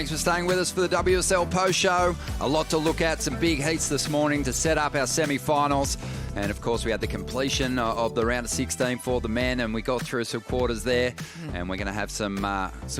Thanks for staying with us for the WSL Post Show. A lot to look at, some big heats this morning to set up our semi-finals. And, of course, we had the completion of the round of 16 for the men, and we got through some quarters there. And we're going to have some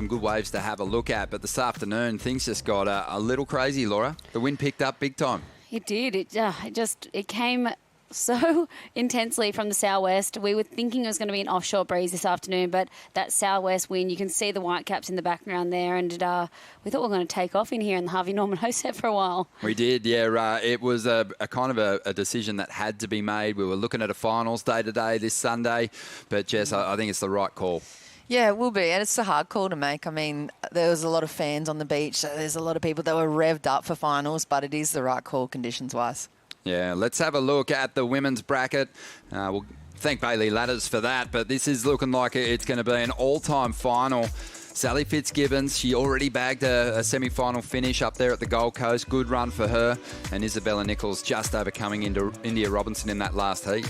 good waves to have a look at. But this afternoon, things just got a little crazy, Laura. The wind picked up big time. It did. It came so intensely from the southwest. We were thinking it was going to be an offshore breeze this afternoon, but that southwest wind, you can see the whitecaps in the background there, and we thought we were going to take off in here in the Harvey Norman host set for a while. We did, yeah. It was a kind of a decision that had to be made. We were looking at a finals day to day this Sunday, but Jess, I think it's the right call. Yeah, it will be, and it's a hard call to make. I mean, there was a lot of fans on the beach. There's a lot of people that were revved up for finals, but it is the right call conditions-wise. Yeah, let's have a look at the women's bracket. We'll thank Bailey Ladders for that, but this is looking like it's going to be an all-time final. Sally Fitzgibbons, she already bagged a semi-final finish up there at the Gold Coast. Good run for her. And Isabella Nichols just overcoming India Robinson in that last heat.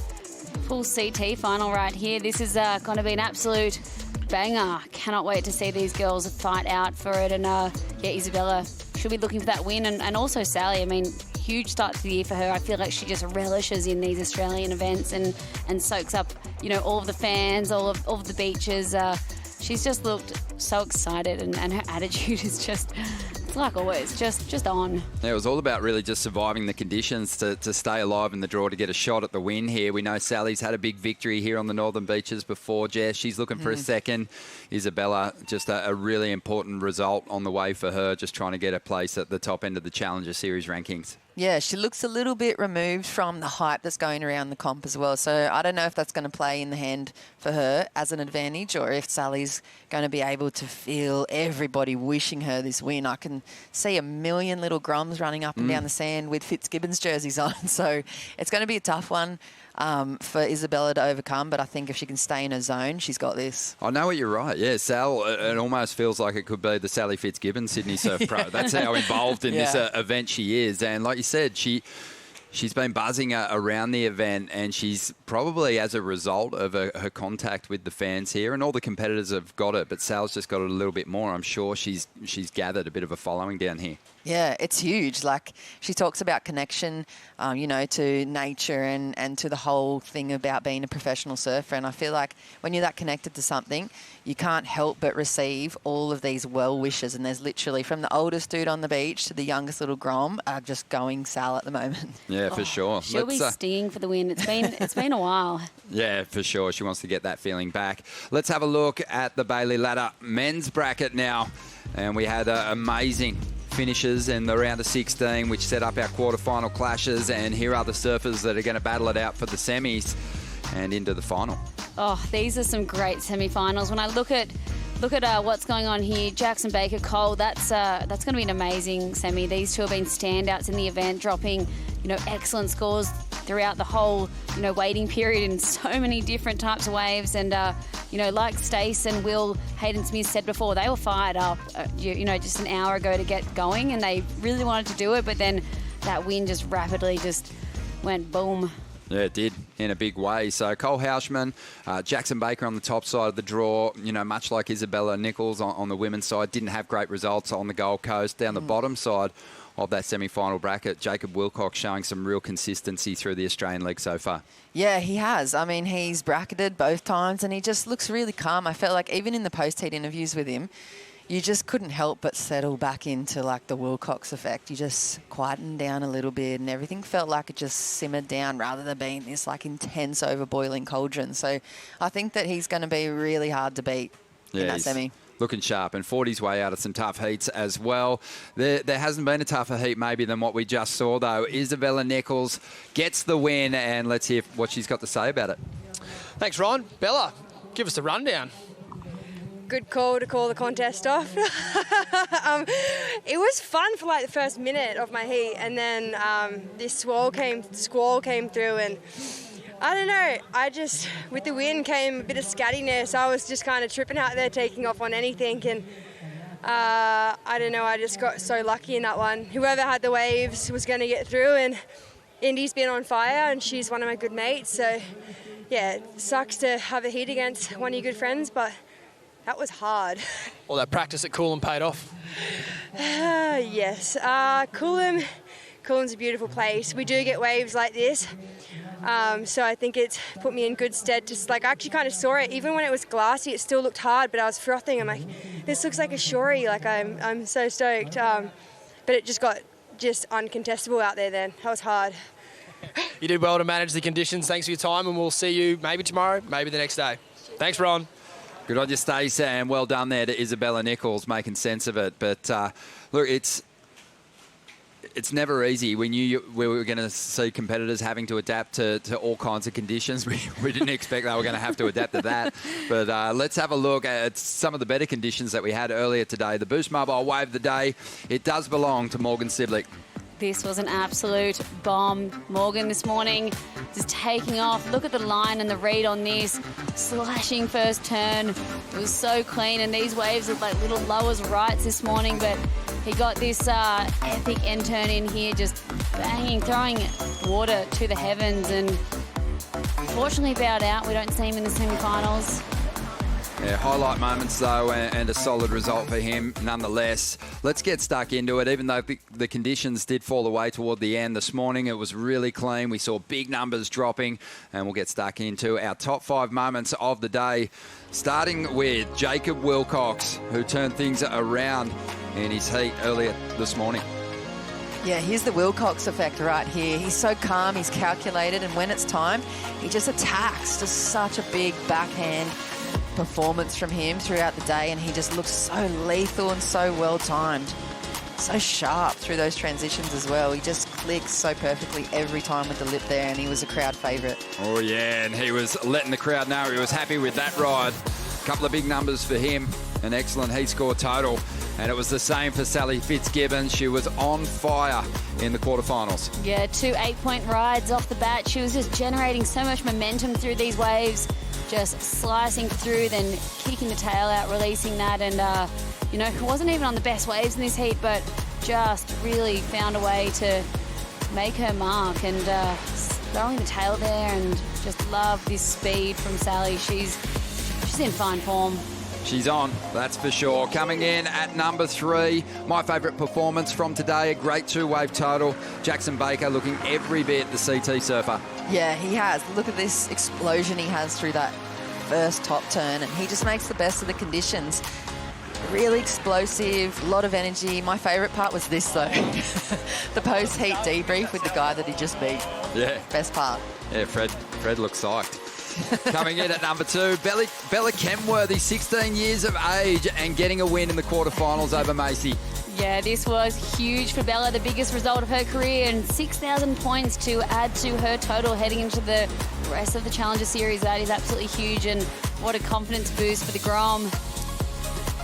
Full CT final right here. This is going to be an absolute banger. Cannot wait to see these girls fight out for it. And Isabella should be looking for that win. And also Sally, I mean, huge start to the year for her. I feel like she just relishes in these Australian events and soaks up, all of the fans, all of the beaches. She's just looked so excited, and her attitude is just, like always, just on. Yeah, it was all about really just surviving the conditions to stay alive in the draw to get a shot at the win here. We know Sally's had a big victory here on the Northern Beaches before, Jess. She's looking for a second. Isabella, just a really important result on the way for her, just trying to get a place at the top end of the Challenger Series rankings. Yeah, she looks a little bit removed from the hype that's going around the comp as well. So I don't know if that's going to play in the hand for her as an advantage, or if Sally's going to be able to feel everybody wishing her this win. I can see a million little Groms running up and down the sand with Fitzgibbons jerseys on. So it's going to be a tough one for Isabella to overcome, but I think if she can stay in her zone, she's got this. I know what you're right. Yeah, Sal, it almost feels like it could be the Sally Fitzgibbons Sydney Surf Pro. That's how involved in this event she is. And like you said, she's been buzzing around the event, and she's probably as a result of her contact with the fans here, and all the competitors have got it, but Sal's just got it a little bit more. I'm sure she's gathered a bit of a following down here. Yeah, it's huge. Like, she talks about connection, to nature and to the whole thing about being a professional surfer. And I feel like when you're that connected to something, you can't help but receive all of these well wishes. And there's literally, from the oldest dude on the beach to the youngest little Grom, are just going Sal at the moment. Yeah, for sure. She'll be stinging for the win. It's been a while. Yeah, for sure. She wants to get that feeling back. Let's have a look at the Bailey Ladder men's bracket now. And we had amazing finishes in the round of 16, which set up our quarterfinal clashes, and here are the surfers that are going to battle it out for the semis and into the final. Oh, these are some great semi-finals. When I look at what's going on here, Jackson Baker, Cole, that's going to be an amazing semi. These two have been standouts in the event, dropping excellent scores throughout the whole waiting period in so many different types of waves. And like Stace and Will Hayden-Smith said before, they were fired up just an hour ago to get going, and they really wanted to do it, but then that wind just rapidly just went boom. Yeah, it did in a big way. So Cole Houshmand, Jackson Baker on the top side of the draw, much like Isabella Nichols on the women's side, didn't have great results on the Gold Coast. Down the bottom side of that semi-final bracket, Jacob Willcox showing some real consistency through the Australian league so far. Yeah, he has. I mean, he's bracketed both times, and he just looks really calm. I felt like even in the post-heat interviews with him, you just couldn't help but settle back into like the Willcox effect. You just quietened down a little bit, and everything felt like it just simmered down rather than being this like intense over-boiling cauldron. So I think that he's going to be really hard to beat in that semi. Looking sharp and fought his way out of some tough heats as well. There hasn't been a tougher heat maybe than what we just saw, though. Isabella Nichols gets the win, and let's hear what she's got to say about it. Thanks, Ron. Bella, give us a rundown. Good call to call the contest off. It was fun for like the first minute of my heat, and then this squall came through, and I don't know, with the wind came a bit of scattiness. I was just kind of tripping out there, taking off on anything, and I don't know, I just got so lucky in that one. Whoever had the waves was going to get through, and Indy's been on fire, and she's one of my good mates, so yeah, it sucks to have a heat against one of your good friends, but that was hard. All that practice at Coolum paid off. Yes. Coolum's a beautiful place. We do get waves like this. So I think it's put me in good stead. Just like, I actually kind of saw it. Even when it was glassy, it still looked hard, but I was frothing. I'm like, this looks like a shorey. Like, I'm so stoked. But it just got uncontestable out there then. That was hard. You did well to manage the conditions. Thanks for your time, and we'll see you maybe tomorrow, maybe the next day. Thanks, Ron. Good on you, Stacey, and well done there to Isabella Nichols, making sense of it. But look, it's never easy. We were going to see competitors having to adapt to all kinds of conditions. We didn't expect they were going to have to adapt to that. But let's have a look at some of the better conditions that we had earlier today. The Boost Mobile Wave of the day, it does belong to Morgan Siblick. This was an absolute bomb. Morgan this morning just taking off. Look at the line and the read on this. Slashing first turn. It was so clean, and these waves look like little lowers rights this morning, but he got this epic end turn in here, just banging, throwing water to the heavens, and fortunately bowed out. We don't see him in the semi-finals. Yeah, highlight moments, though, and a solid result for him nonetheless. Let's get stuck into it. Even though the conditions did fall away toward the end this morning, it was really clean. We saw big numbers dropping, and we'll get stuck into our top 5 moments of the day, starting with Jacob Willcox, who turned things around in his heat earlier this morning. Yeah, here's the Willcox effect right here. He's so calm, he's calculated, and when it's time, he just attacks. Just such a big backhand performance from him throughout the day, and he just looks so lethal and so well timed, so sharp through those transitions as well. He just clicks so perfectly every time with the lip there, and he was a crowd favourite. Oh yeah, and he was letting the crowd know he was happy with that ride. A couple of big numbers for him, an excellent heat score total, and it was the same for Sally Fitzgibbons. She was on fire in the quarterfinals. Yeah, 2 8-point rides off the bat. She was just generating so much momentum through these waves, just slicing through, then kicking the tail out, releasing that, and wasn't even on the best waves in this heat, but just really found a way to make her mark, and throwing the tail there, and just love this speed from Sally. She's in fine form. She's on, that's for sure. Coming in at number 3, my favourite performance from today, a great 2-wave total. Jackson Baker looking every bit the CT surfer. Yeah, he has. Look at this explosion he has through that first top turn, and he just makes the best of the conditions. Really explosive, a lot of energy. My favourite part was this, though. The post-heat debrief with the guy that he just beat. Yeah. Best part. Yeah, Fred looks psyched. Coming in at number 2, Bella Kenworthy, 16 years of age and getting a win in the quarterfinals over Macy. Yeah, this was huge for Bella, the biggest result of her career, and 6,000 points to add to her total heading into the rest of the Challenger Series. That is absolutely huge, and what a confidence boost for the Grom.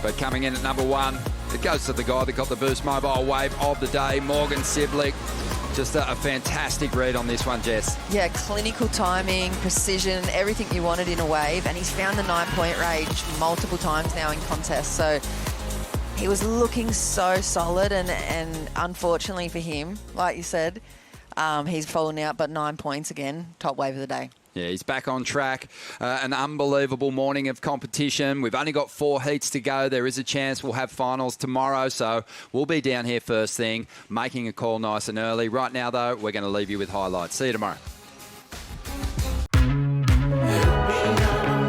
But coming in at number 1, it goes to the guy that got the Boost Mobile Wave of the day, Morgan Siblick. Just a fantastic read on this one, Jess. Yeah, clinical timing, precision, everything you wanted in a wave, and he's found the 9-point range multiple times now in contests. So he was looking so solid, and unfortunately for him, like you said, he's fallen out, but 9 points again, top wave of the day. Yeah, he's back on track. An unbelievable morning of competition. We've only got 4 heats to go. There is a chance we'll have finals tomorrow, so we'll be down here first thing, making a call nice and early. Right now, though, we're going to leave you with highlights. See you tomorrow. I don't wanna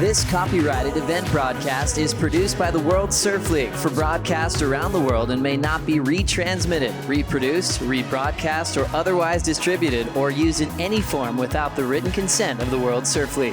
This copyrighted event broadcast is produced by the World Surf League for broadcast around the world and may not be retransmitted, reproduced, rebroadcast, or otherwise distributed or used in any form without the written consent of the World Surf League.